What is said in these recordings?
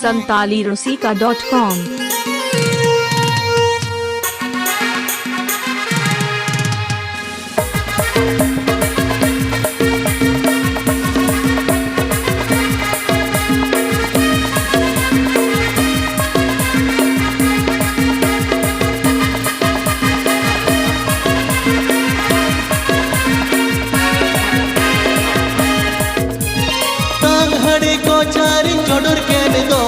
santalirosika.com। हड़ी को चारी चोडर के दो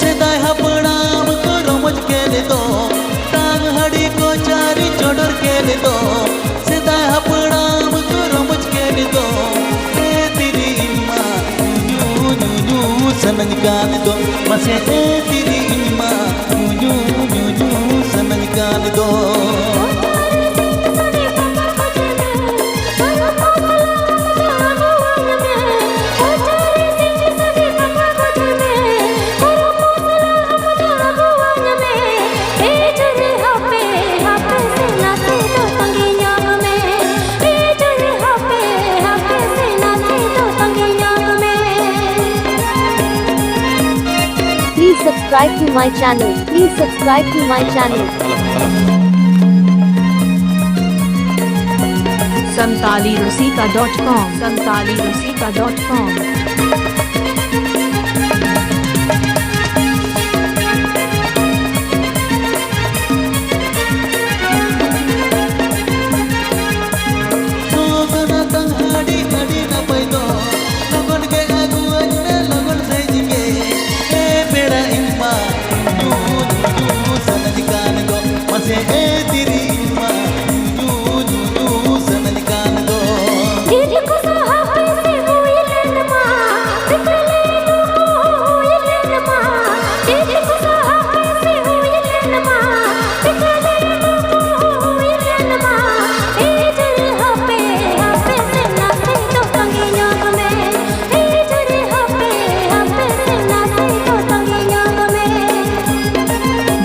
सेदाय हपड़ाम को रोमज के दो टांग हड़ी को चारी चोडर के दो सेदाय हपड़ाम को रोमज के दो ए तेरी इम्मा न्यू न्यू न्यू सनज कान दो मसे ए तेरी इम्मा न्यू न्यू न्यू सनज कान दो Please subscribe to my channel. Please subscribe to my channel. santalirosika.com। santalirosika.com।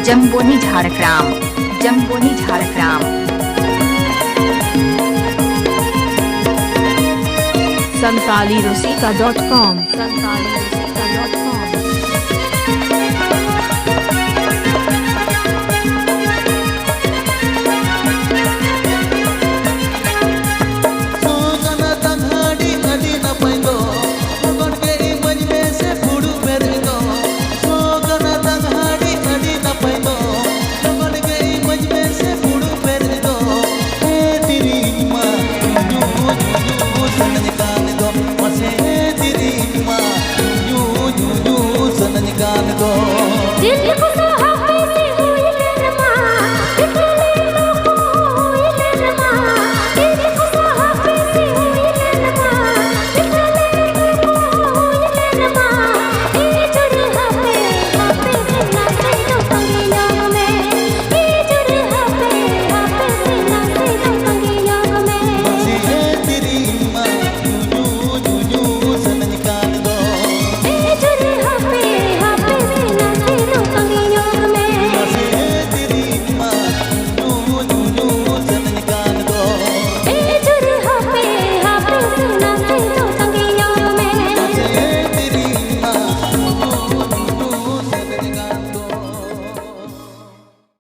जम्बोनी Jhargram, जम्बोनी Jhargram. santalirosika.com। santalirosika.com। Sanj kaane do